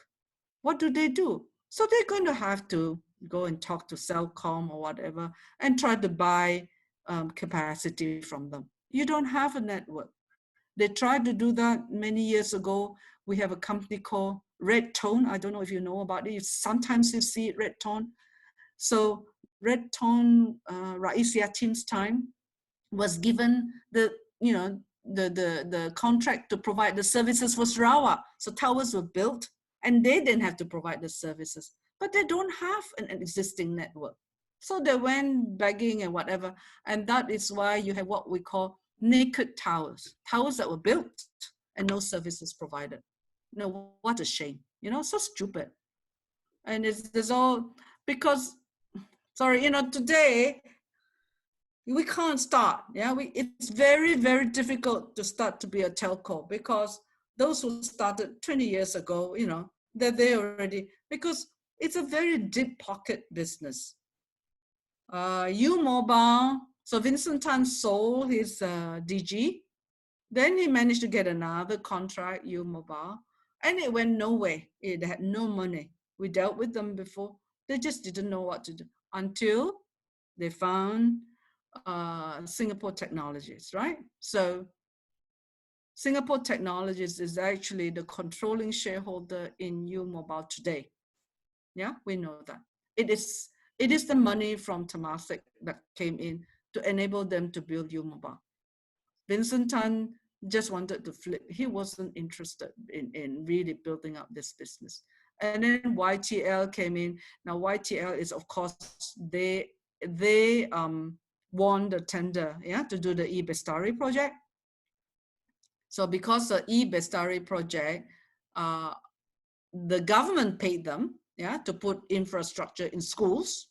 What do? So they're going to have to go and talk to Celcom or whatever and try to buy capacity from them. You don't have a network. They tried to do that many years ago. We have a company called Red Tone. I don't know if you know about it. Sometimes you see it, Red Tone. So Red Tone, Rais Yatim's time, was given the contract to provide the services for Sarawak. So towers were built, and they didn't have to provide the services, but they don't have an existing network. So they went begging and whatever, and that is why you have what we call naked towers that were built and no services provided. No, what a shame, you know, so stupid. And it's all because, sorry, you know, today we can't start. Yeah, it's very, very difficult to start to be a telco, because those who started 20 years ago, you know, they're there already, because it's a very deep pocket business. U-Mobile, so Vincent Tan sold his DG. Then he managed to get another contract, U-Mobile, and it went nowhere. It had no money. We dealt with them before. They just didn't know what to do until they found Singapore Technologies, right? So Singapore Technologies is actually the controlling shareholder in U-Mobile today. Yeah, we know that. It is the money from Temasek that came in to enable them to build U-Mobile. Vincent Tan just wanted to flip. He wasn't interested in really building up this business. And then YTL came in. Now YTL is, of course, they won the tender, yeah, to do the E-Bestari project. So because the E-Bestari project, the government paid them, yeah, to put infrastructure in schools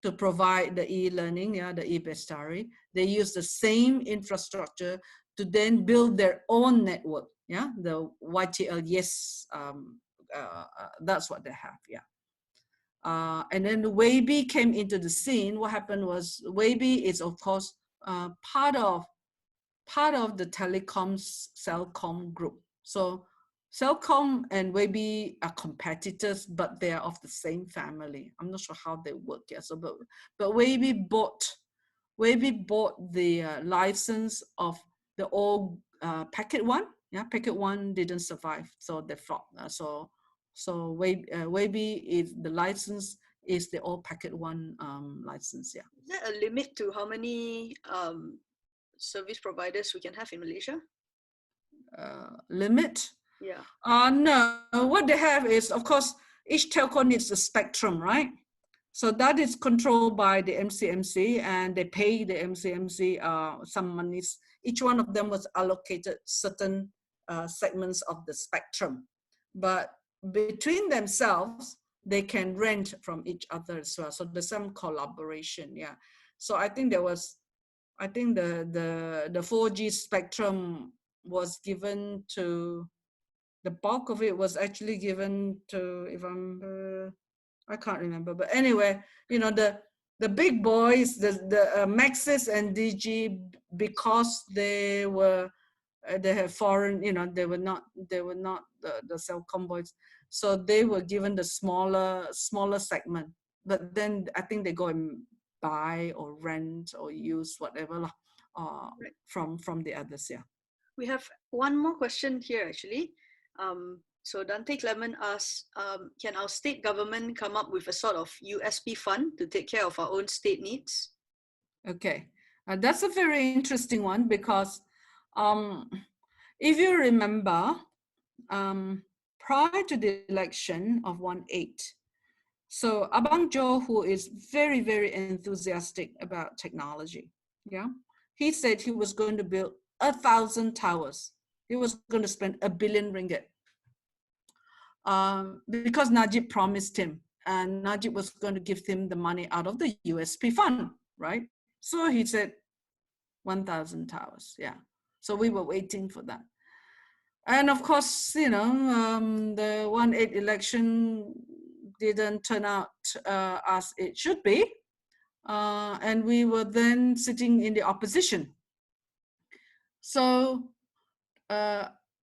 to provide the e-learning, yeah, the E-Bestari. They use the same infrastructure to then build their own network, yeah, the YTL, yes, that's what they have, yeah. And then the Weibi came into the scene. What happened was Weibi is, of course, part of part of the telecoms Celcom group. So Celcom and Weibi are competitors, but they are of the same family. I'm not sure how they work. Yeah. So, but Weibi bought the license of the old Packet One. Yeah, Packet One didn't survive, so they fought. So Weibi is the license is the old Packet One license. Yeah. Is there a limit to how many service providers we can have in Malaysia? Limit? Yeah. No, what they have is, of course, each telco needs a spectrum, right? So that is controlled by the MCMC, and they pay the MCMC some monies. Each one of them was allocated certain segments of the spectrum. But between themselves, they can rent from each other as well. So there's some collaboration, yeah. So I think the 4G spectrum was given to, the bulk of it was actually given to, if I can't remember, but anyway, you know, the big boys, the Maxis and DG, because they have foreign, you know, they were not the Celcom boys, so they were given the smaller segment. But then I think they go and buy or rent or use whatever Right. from the others. Yeah. We have one more question here actually. So Dante Clement asks, can our state government come up with a sort of USP fund to take care of our own state needs? Okay, that's a very interesting one, because if you remember, prior to the election of 1/8, so Abang Jo, who is very, very enthusiastic about technology, yeah, he said he was going to build 1,000 towers. He was going to spend R1 billion, because Najib promised him, and Najib was going to give him the money out of the USP fund, right? So he said 1,000 towers, yeah. So we were waiting for that. And of course, you know, the 1/8 election didn't turn out as it should be. And we were then sitting in the opposition. So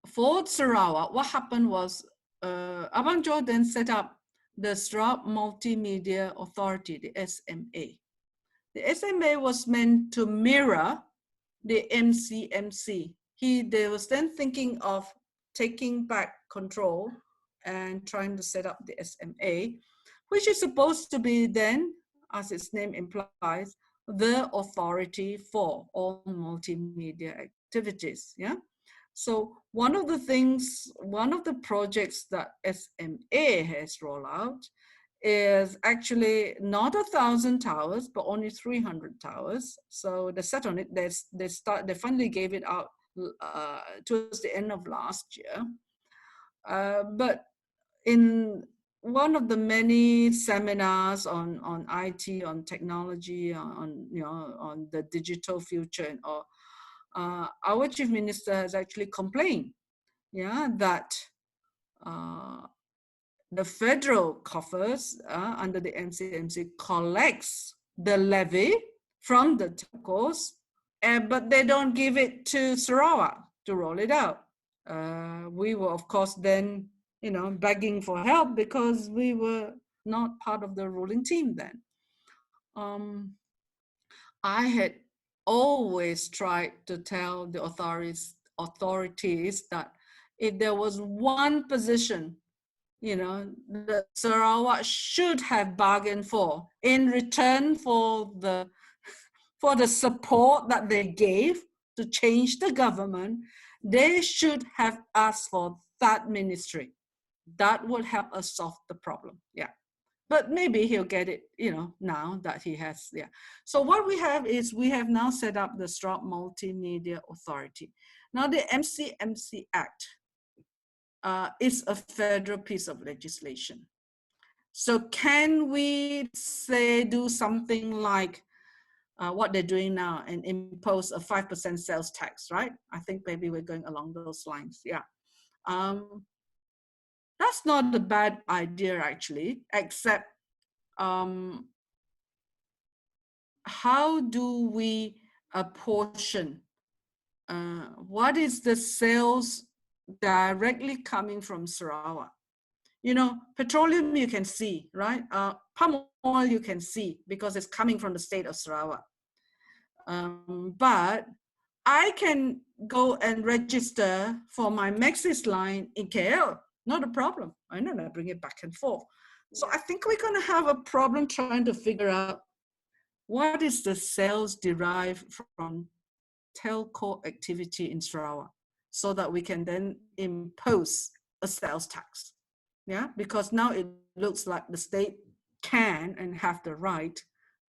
for Sarawak, what happened was Abang Jo then set up the Sarawak Multimedia Authority, the SMA. The SMA was meant to mirror the MCMC. They was then thinking of taking back control and trying to set up the SMA, which is supposed to be then, as its name implies, the authority for all multimedia activities. Yeah. So one of the projects that SMA has rolled out is actually not 1,000 towers, but only 300 towers. So they sat on it. They finally gave it out towards the end of last year. But in one of the many seminars on IT, on technology, on the digital future, or our chief minister has actually complained, yeah, that the federal coffers under the MCMC collects the levy from the telcos, but they don't give it to Sarawak to roll it out. We were, of course, then, you know, begging for help because we were not part of the ruling team then. I had always tried to tell the authorities that if there was one position, you know, that Sarawak should have bargained for in return for the support that they gave to change the government, they should have asked for that ministry. That would help us solve the problem. Yeah. But maybe he'll get it, you know, now that he has, yeah. So what we have is we have now set up the Sarawak Multimedia Authority. Now the MCMC Act is a federal piece of legislation. So can we say do something like what they're doing now and impose a 5% sales tax, right? I think maybe we're going along those lines, yeah. That's not a bad idea actually, except how do we apportion what is the sales directly coming from Sarawak? You know, petroleum you can see, right? Palm oil you can see because it's coming from the state of Sarawak. But I can go and register for my Maxis line in KL. Not a problem. I know I bring it back and forth. So I think we're going to have a problem trying to figure out what is the sales derived from telco activity in Sarawak so that we can then impose a sales tax. Yeah, because now it looks like the state can and have the right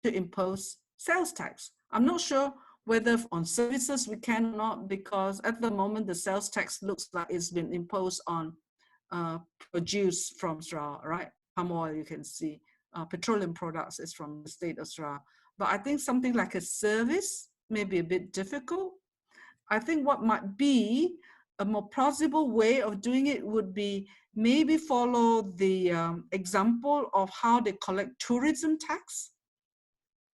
to impose sales tax. I'm not sure whether on services we can or not, because at the moment the sales tax looks like it's been imposed on produce from Sarawak, right? Palm oil you can see, petroleum products is from the state of Sarawak. But I think something like a service may be a bit difficult. I think what might be a more plausible way of doing it would be maybe follow the example of how they collect tourism tax.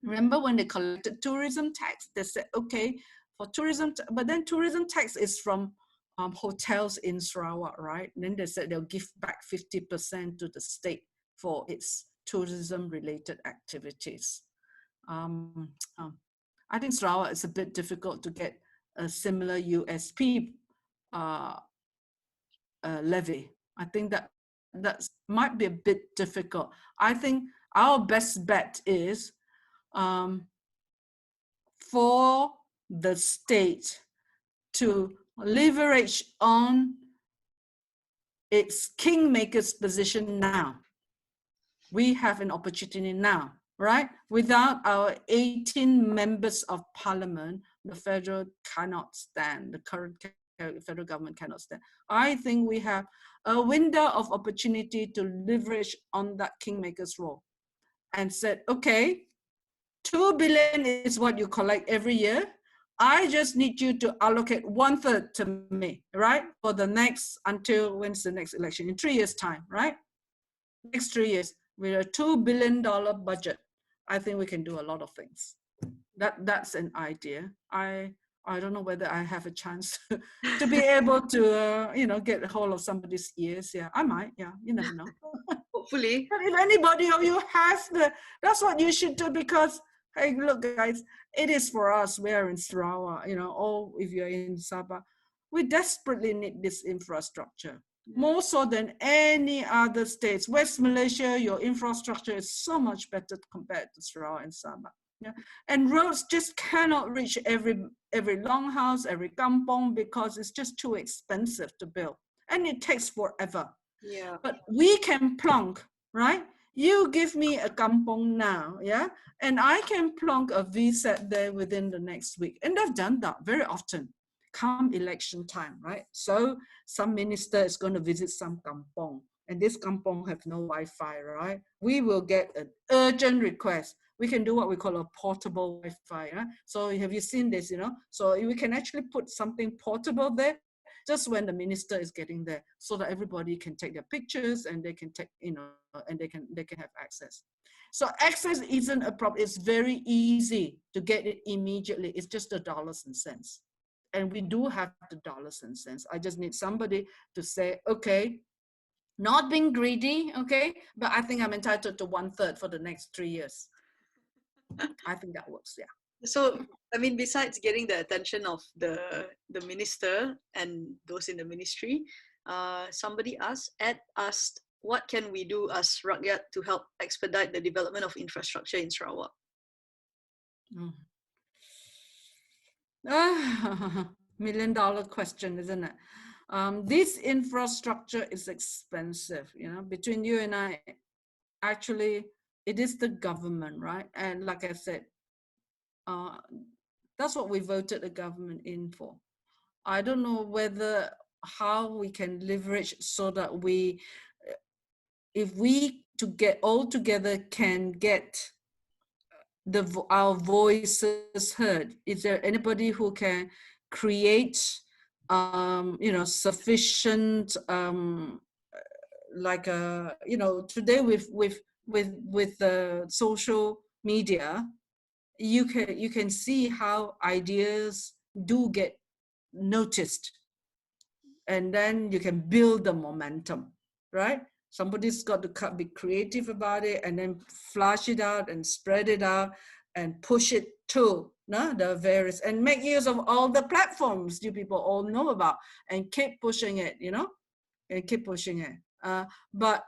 Remember when they collected tourism tax, they said, okay, for tourism, but then tourism tax is from hotels in Sarawak, right? And then they said they'll give back 50% to the state for its tourism related activities. I think Sarawak is a bit difficult to get a similar USP levy. I think that might be a bit difficult. I think our best bet is for the state to leverage on its kingmaker's position now. We have an opportunity now, right? Without our 18 members of parliament, the federal cannot stand, the current federal government cannot stand. I think we have a window of opportunity to leverage on that kingmaker's role and said, okay, 2 billion is what you collect every year. I just need you to allocate 1/3 to me, right? For the next, until when's the next election? In 3 years' time, right? Next 3 years, with a $2 billion budget, I think we can do a lot of things. That's an idea. I don't know whether I have a chance to be able to, get a hold of somebody's ears. Yeah, I might. Yeah, you never know. Hopefully. But if anybody of you has that's what you should do, because, hey, look, guys, it is for us. We're in Sarawak, or if you're in Sabah, we desperately need this infrastructure. More so than any other states. West Malaysia, your infrastructure is so much better compared to Sarawak and Sabah. Yeah. And roads just cannot reach every longhouse, every kampong, because it's just too expensive to build. And it takes forever. Yeah. But we can plonk, right? You give me a kampong now, yeah? And I can plonk a VSAT there within the next week. And they've done that very often. Come election time, right? So some minister is going to visit some kampong, and this kampong have no Wi-Fi, right? We will get an urgent request. We can do what we call a portable Wi-Fi. Huh? So have you seen this, So we can actually put something portable there just when the minister is getting there, so that everybody can take their pictures and they can take, and they can have access. So access isn't a problem. It's very easy to get it immediately. It's just the dollars and cents. And we do have the dollars and cents. I just need somebody to say, okay, not being greedy, okay, but I think I'm entitled to 1/3 for the next 3 years. I think that works, yeah. So, I mean, besides getting the attention of the minister and those in the ministry, somebody asked, what can we do as rakyat to help expedite the development of infrastructure in Sarawak? $1 million question, isn't it? This infrastructure is expensive, between you and I. Actually, it is the government, right? And like I said, that's what we voted the government in for. I don't know how we can leverage so that if we all together can get our voices heard. Is there anybody who can create, sufficient, today with the social media, you can see how ideas do get noticed, and then you can build the momentum, right? Somebody's got to be creative about it and then flush it out and spread it out and push it to the various, and make use of all the platforms you people all know about, and keep pushing it, and keep pushing it. But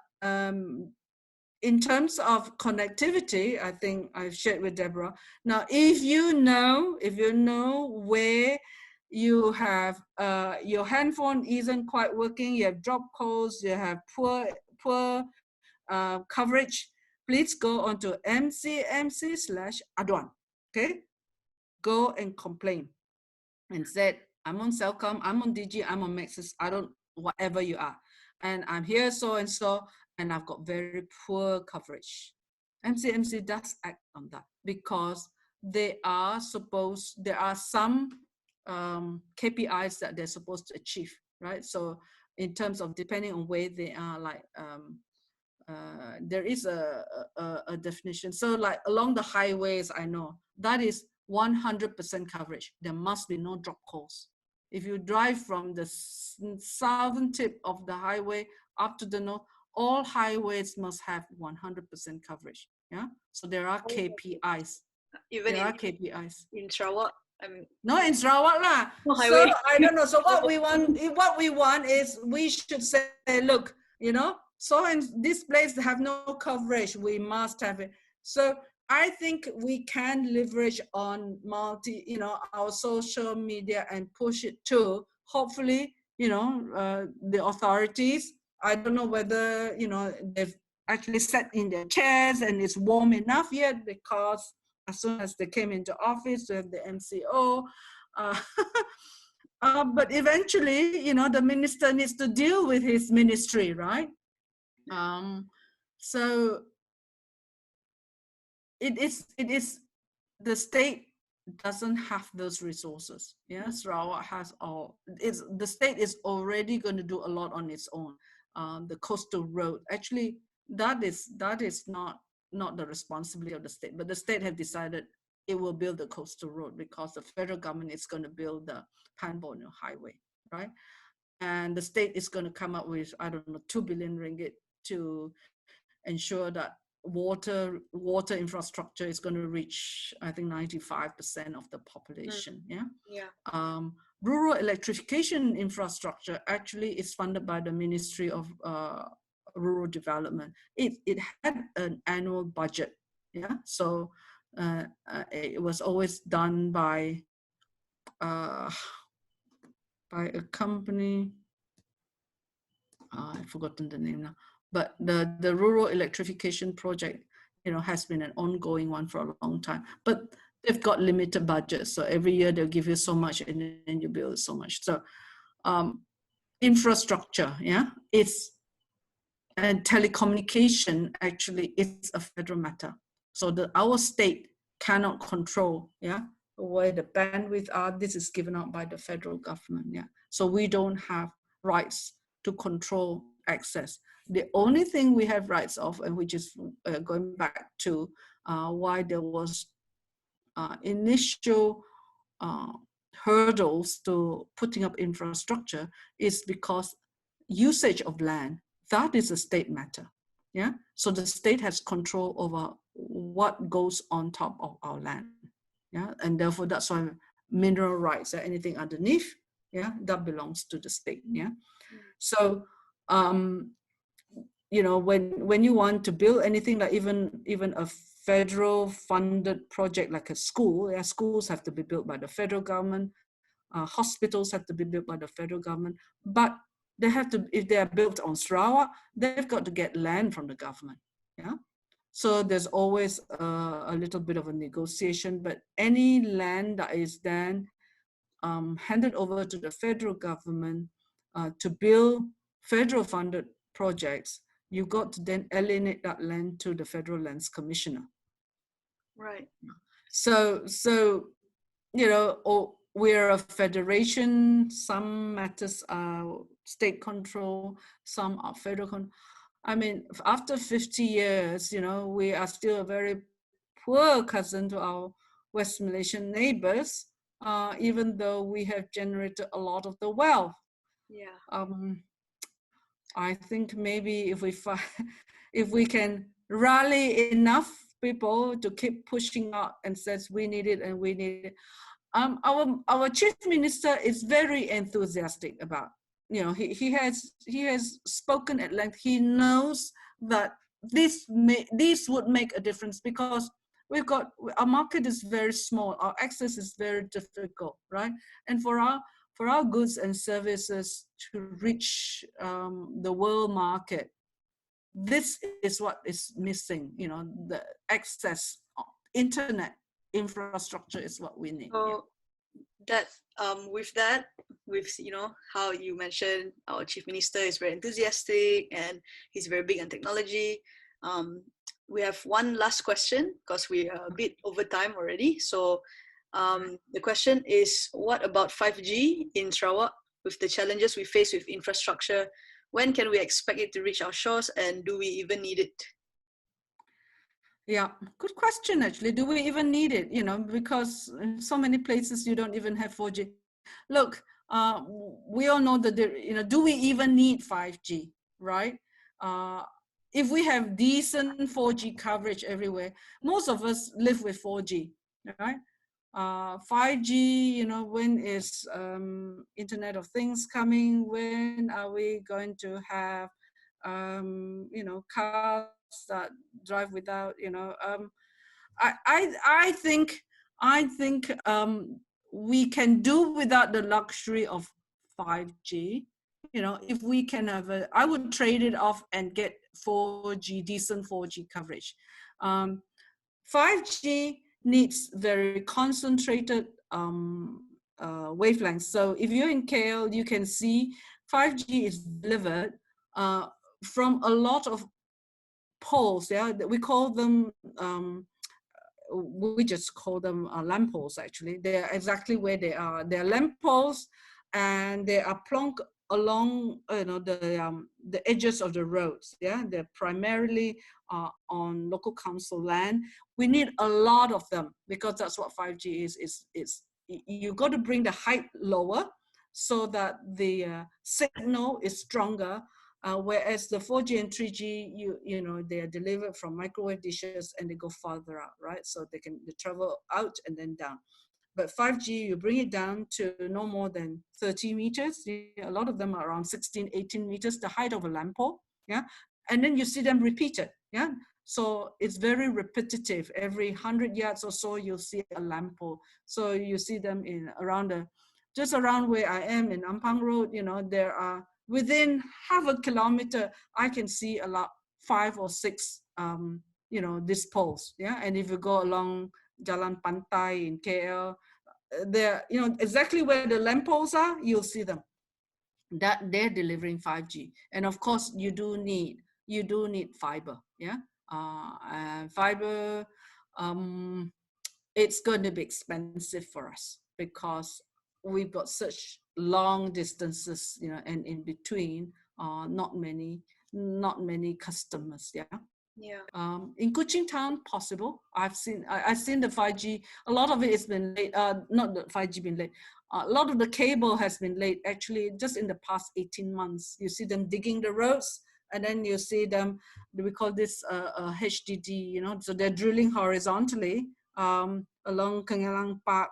in terms of connectivity, I think I've shared with Deborah. Now, if you know where you have your handphone isn't quite working, you have drop calls, you have poor coverage, please go onto mcmc/aduan. Okay, go and complain and said, I'm on Celcom, I'm on Digi, I'm on Maxis, I don't, whatever you are, and I'm here so and so, and I've got very poor coverage. MCMC does act on that because there are some KPIs that they're supposed to achieve, right? So in terms of depending on where they are, like there is a definition. So like along the highways, I know that is 100% coverage. There must be no drop calls. If you drive from the southern tip of the highway up to the north, all highways must have 100% coverage. Yeah. So there are KPIs. Even there are KPIs in Sarawak. I mean, no, in Sarawak lah. No So highway. I don't know. So what we want is we should say, look, so in this place they have no coverage, we must have it. So I think we can leverage on our social media and push it to, hopefully, the authorities. I don't know whether, they've actually sat in their chairs and it's warm enough yet, because as soon as they came into office, they have the MCO. But eventually, the minister needs to deal with his ministry, right? So it is the state doesn't have those resources. Yeah, Sarawak has all. The state is already going to do a lot on its own. The coastal road, actually, that is not the responsibility of the state, but the state have decided it will build the coastal road because the federal government is going to build the Pan-Borneo Highway, right? And the state is going to come up with, I don't know, 2 billion ringgit to ensure that water infrastructure is going to reach, I think, 95% of the population. Rural electrification infrastructure actually is funded by the Ministry of Rural Development. It had an annual budget. So it was always done by a company. I've forgotten the name now. But the rural electrification project, has been an ongoing one for a long time. But they've got limited budgets, so every year they'll give you so much, and then you build so much. So infrastructure, and telecommunication actually is a federal matter. So our state cannot control, where the bandwidth are. This is given out by the federal government. So we don't have rights to control access. The only thing we have rights of, and which is going back to why there was initial hurdles to putting up infrastructure, is because usage of land, that is a state matter. So the state has control over what goes on top of our land. And therefore that's why mineral rights, anything underneath, that belongs to the state. So when you want to build anything, like even a federal funded project like a school, schools have to be built by the federal government, hospitals have to be built by the federal government, but they have to, if they are built on Sarawak, they've got to get land from the government. So there's always a little bit of a negotiation, but any land that is then handed over to the federal government to build federal funded projects, you got to then alienate that land to the Federal Lands Commissioner. Right. So we're a federation. Some matters are state control, some are federal control. I mean, after 50 years, we are still a very poor cousin to our West Malaysian neighbors. even though we have generated a lot of the wealth. Yeah. I think maybe if we can rally enough people to keep pushing out and says we need it and we need it. Our chief minister is very enthusiastic about. He has spoken at length. He knows that this would make a difference because our market is very small. Our access is very difficult, right? And for our goods and services to reach the world market, this is what is missing. The access, internet infrastructure is what we need. So with how you mentioned our chief minister is very enthusiastic and he's very big on technology. We have one last question because we are a bit over time already. So the question is, what about 5G in Sarawak with the challenges we face with infrastructure? When can we expect it to reach our shores, and do we even need it? Yeah, good question, actually. Do we even need it? Because in so many places you don't even have 4G. Look, we all know that, do we even need 5G, right? If we have decent 4G coverage everywhere, most of us live with 4G, right? 5G, when is Internet of Things coming? When are we going to have, cars that drive without, I think we can do without the luxury of 5G. If we can have I would trade it off and get 4G, decent 4G coverage. 5G needs very concentrated wavelengths. So if you're in KL, you can see 5G is delivered from a lot of poles. Yeah, we call them. We just call them lamp poles. Actually, they're exactly where they are. They're lamp poles, and they are plunked along the edges of the roads. Yeah, they're primarily on local council land. We need a lot of them because that's what 5G is. You got to bring the height lower so that the signal is stronger. Whereas the 4G and 3G, they are delivered from microwave dishes and they go farther out, right? So they travel out and then down. But 5G, you bring it down to no more than 30 meters. A lot of them are around 16, 18 meters, the height of a lamp pole, yeah? And then you see them repeated, yeah? So it's very repetitive. Every 100 yards or so, you'll see a lamp pole. So you see them just around where I am in Ampang Road, there are, within half a kilometer, I can see 5 or 6, these poles, yeah? And if you go along Jalan Pantai in KL, they're, exactly where the lamp poles are, you'll see them. That they're delivering 5G. And of course, you do need fiber, yeah? And fiber, it's going to be expensive for us because we've got such long distances, and in between, not many customers, yeah. Yeah. In Kuching town, possible. I've seen the 5G. A lot of it has been late. Not the 5G been late. A lot of the cable has been laid actually just in the past 18 months. You see them digging the roads, and then you see them. We call this HDD. So they're drilling horizontally along Kengelang Park.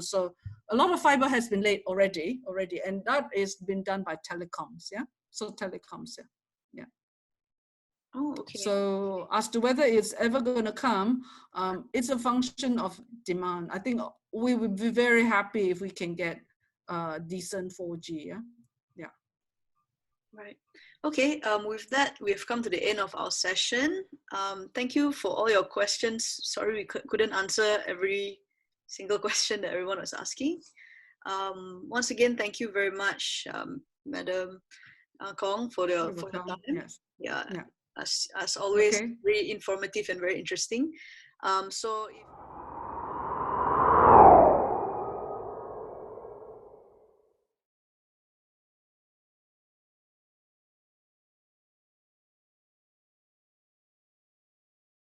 So a lot of fiber has been laid already, and that is been done by telecoms. Yeah. So telecoms. Yeah. Oh, okay. So as to whether it's ever going to come, it's a function of demand. I think we would be very happy if we can get decent 4G. Yeah. Right. Okay. With that, we've come to the end of our session. Thank you for all your questions. Sorry we couldn't answer every single question that everyone was asking. Once again, thank you very much, Madam Kung, for the time. Yes. Yeah. As always, very informative and very interesting. So if